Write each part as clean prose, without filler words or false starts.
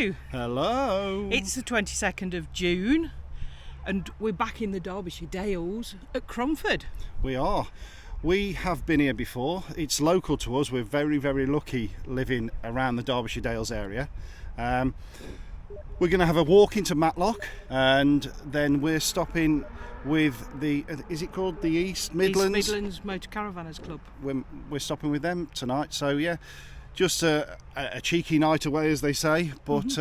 Hello. Hello. It's the 22nd of June and we're back in the Derbyshire Dales at Cromford. We are. We have been here before. It's local to us. We're very, very lucky living around the Derbyshire Dales area. We're going to have a walk into Matlock and then we're stopping with the, is it called the East Midlands? East Midlands Motor Caravanners Club. We're stopping with them tonight. So yeah, just a cheeky night away, as they say, but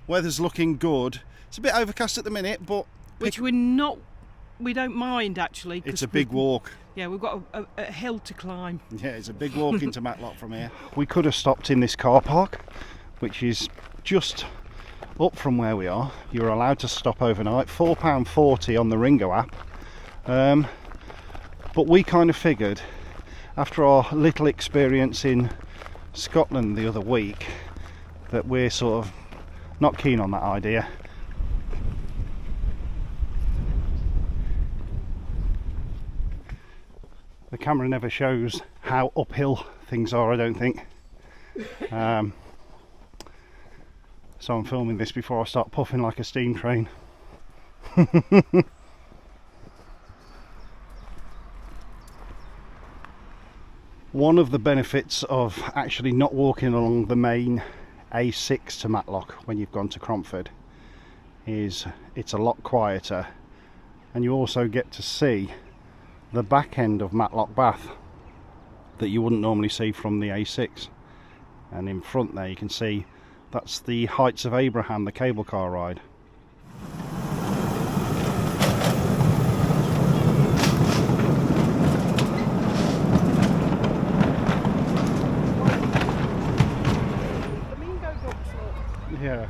weather's looking good. It's a bit overcast at the minute, but we don't mind actually. It's a big walk. Yeah, we've got a hill to climb. Yeah, it's a big walk into Matlock from here. We could have stopped in this car park, which is just up from where we are. You're allowed to stop overnight, £4.40 on the Ringo app. But we kind of figured, after our little experience in Scotland the other week, that we're sort of not keen on that idea. The camera never shows how uphill things are, I don't think. So I'm filming this before I start puffing like a steam train. One of the benefits of actually not walking along the main A6 to Matlock when you've gone to Cromford is it's a lot quieter, and you also get to see the back end of Matlock Bath that you wouldn't normally see from the A6. And in front there you can see that's the Heights of Abraham, the cable car ride. Yeah.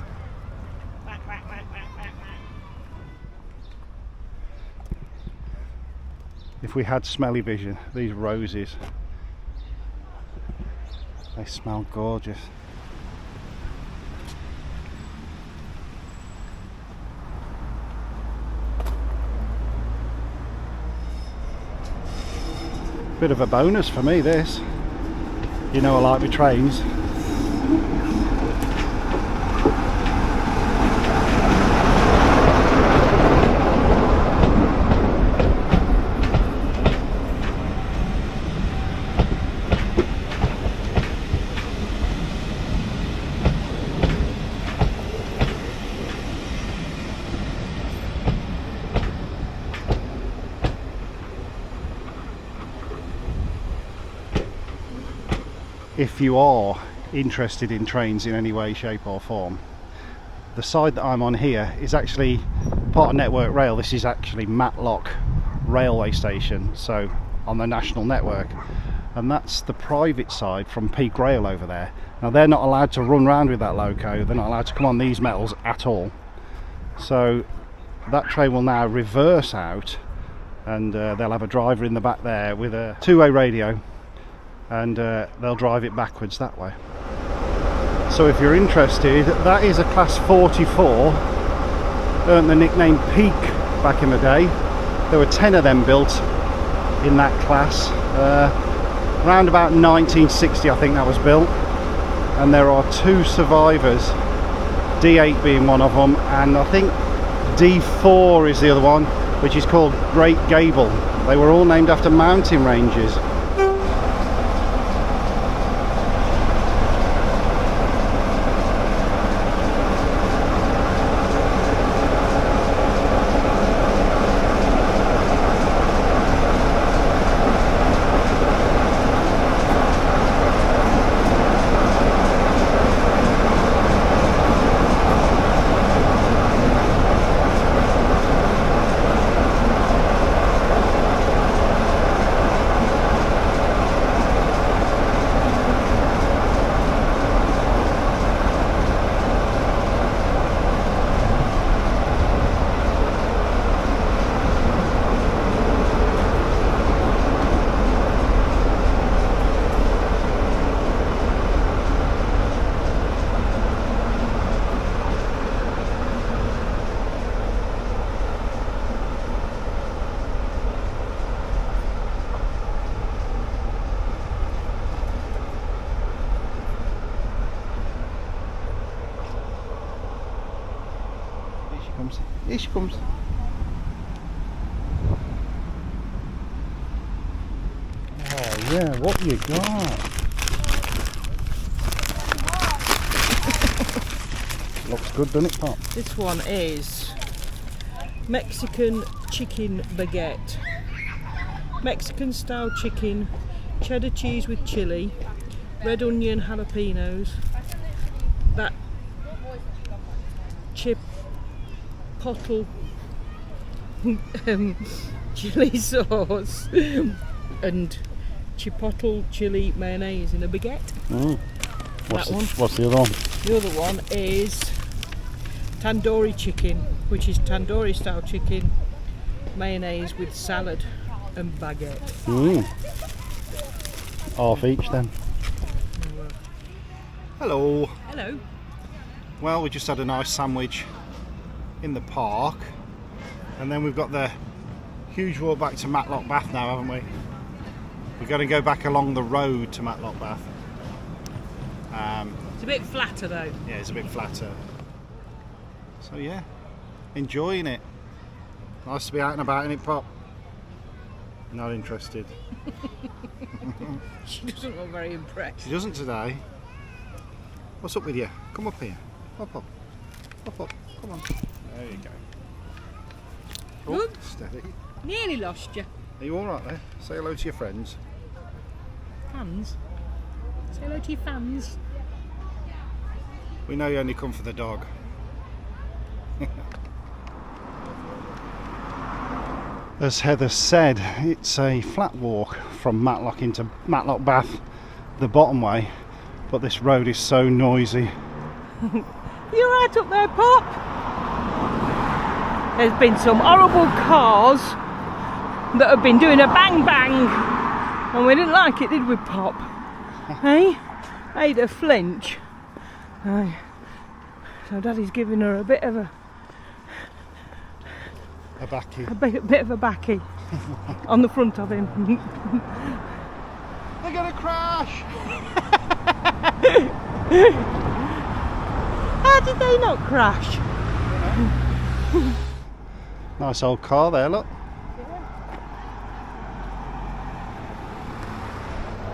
If we had smelly vision, these roses, they smell gorgeous. Bit of a bonus for me, this. You know I like my trains. If you are interested in trains in any way, shape or form, the side that I'm on here is actually part of Network Rail. This is actually Matlock railway station, so on the national network, and that's the private side from Peak Rail over there. Now they're not allowed to run around with that loco, they're not allowed to come on these metals at all, so that train will now reverse out, and they'll have a driver in the back there with a two-way radio, and they'll drive it backwards that way. So if you're interested, that is a class 44, earned the nickname Peak back in the day. There were 10 of them built in that class, around about 1960 I think that was built, and there are two survivors, D8 being one of them, and I think D4 is the other one, which is called Great Gable. They were all named after mountain ranges. comes. Here she comes. Oh yeah, what you got? Looks good, doesn't it, Pop? This one is Mexican chicken baguette. Mexican style chicken, cheddar cheese with chili, red onion jalapenos, that chipotle chili sauce and chipotle chili mayonnaise in a baguette. What's That one. What's the other one? The other one is tandoori chicken, which is tandoori style chicken, mayonnaise with salad and baguette. Half each then. Hello. Hello. Well, we just had a nice sandwich in the park, and then we've got the huge walk back to Matlock Bath now, haven't we? We're going to go back along the road to Matlock Bath. It's a bit flatter though. Yeah, it's a bit flatter. So yeah, enjoying it. Nice to be out and about in it, Pop. Not interested. She doesn't look very impressed. She doesn't today. What's up with you? Come up here. Up. Up. Come on. There you go. Oh, Good. steady. Nearly lost you. Are you alright there? Say hello to your friends. Fans. Say hello to your fans. We know you only come for the dog. As Heather said, it's a flat walk from Matlock into Matlock Bath the bottom way, but this road is so noisy. You right up there, Pop? There's been some horrible cars that have been doing a bang bang, and we didn't like it, did we, Pop? Hey? Made a flinch. Aye. So Daddy's giving her a bit of a Backy. bit of a backy on the front of him. They're gonna crash! How did they not crash? Nice old car there, look.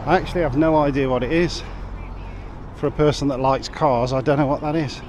I actually have no idea what it is. For a person that likes cars, I don't know what that is.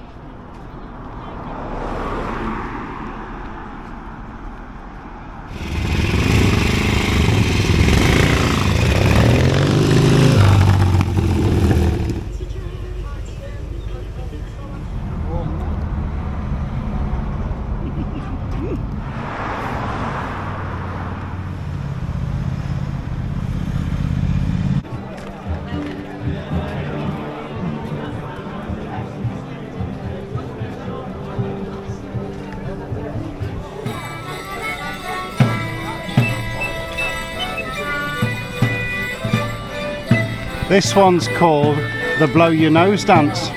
This one's called the blow your nose dance.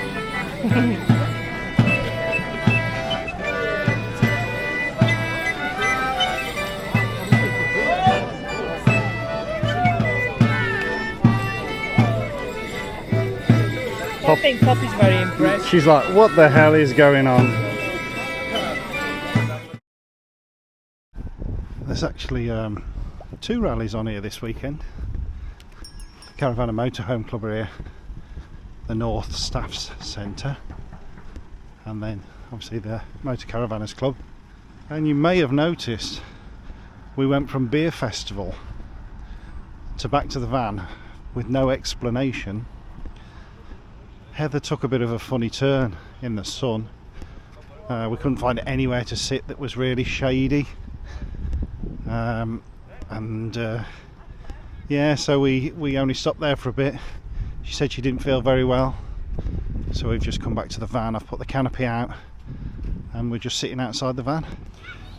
I think Poppy's very impressed. She's like, what the hell is going on? There's actually 2 rallies on here this weekend. Caravan and Motorhome Club are here, the North Staffs Centre, and then obviously the Motor Caravanners Club. And you may have noticed we went from beer festival to back to the van with no explanation. Heather took a bit of a funny turn in the sun. We couldn't find anywhere to sit that was really shady, yeah, so we only stopped there for a bit. She said she didn't feel very well, so we've just come back to the van. I've put the canopy out and we're just sitting outside the van.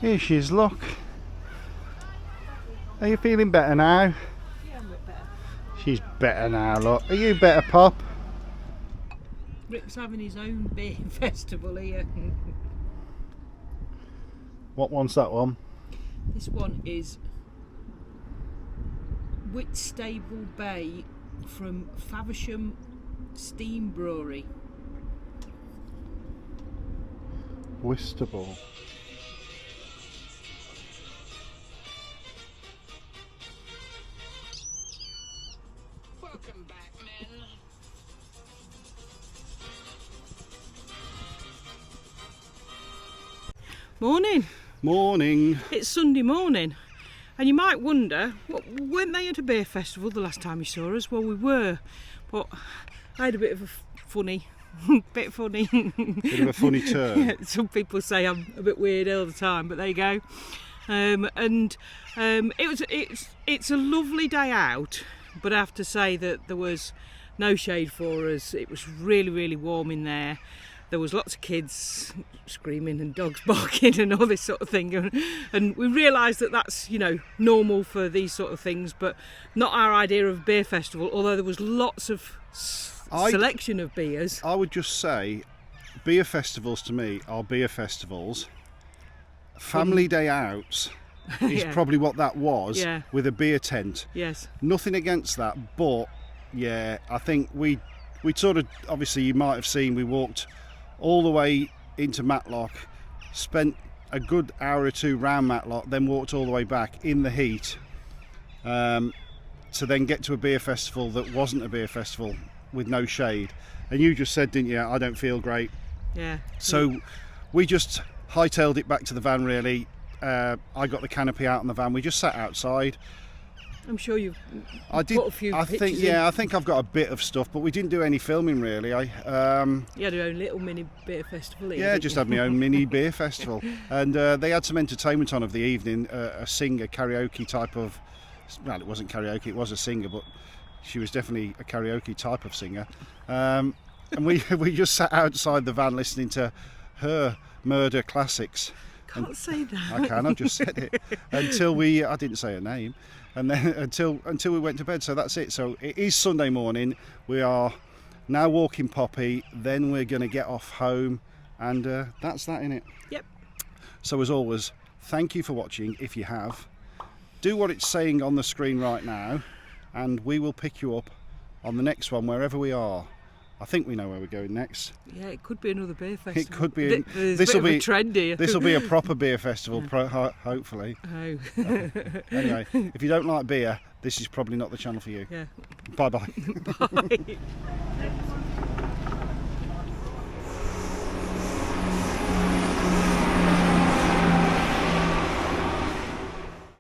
Here she is, look. Are you feeling better now? Yeah, I'm a bit better. She's better now, look. Are you better, Pop? Rick's having his own beer festival here. What one's that one? This one is Whitstable Bay from Faversham Steam Brewery. Whistable. Welcome back, men. Morning. Morning. It's Sunday morning, and you might wonder, weren't they at a beer festival the last time you saw us? Well, we were, but I had a bit of a funny. Bit funny. Bit of a funny turn. Yeah, some people say I'm a bit weird all the time, but there you go. It's a lovely day out, but I have to say that there was no shade for us. It was really, really warm in there. There was lots of kids screaming and dogs barking and all this sort of thing, and we realised that that's, you know, normal for these sort of things, but not our idea of a beer festival. Although there was lots of selection of beers. I would just say, beer festivals to me are beer festivals. Family day outs is Yeah. probably what that was, Yeah. with a beer tent. Yes. Nothing against that, but yeah, I think we sort of, obviously you might have seen, we walked all the way into Matlock, spent a good hour or two round Matlock, then walked all the way back in the heat, to then get to a beer festival that wasn't a beer festival with no shade. And you just said, didn't you, I don't feel great. Yeah. So we just hightailed it back to the van, really. I got the canopy out in the van, we just sat outside. I'm sure you've I did. put a few I pictures think, in. yeah, I think I've got a bit of stuff, but we didn't do any filming really. You had your own little mini beer festival here, Yeah, didn't just you? had my own mini beer festival, and they had some entertainment on of the evening. A singer, karaoke type of. Well, it wasn't karaoke; it was a singer, but she was definitely a karaoke type of singer. And we just sat outside the van listening to her murder classics. Can't say that. I can. I've just said it until I didn't say her name, and then until we went to bed. So that's it. So it is Sunday morning. We are now walking Poppy. Then we're going to get off home, and that's that in it. Yep. So as always, thank you for watching. If you have, do what it's saying on the screen right now, and we will pick you up on the next one wherever we are. I think we know where we're going next. Yeah, it could be another beer festival. It could be. There's This a will bit be of a trend here. This will be a proper beer festival, hopefully. Oh. Anyway, if you don't like beer, this is probably not the channel for you. Yeah. Bye bye. Bye.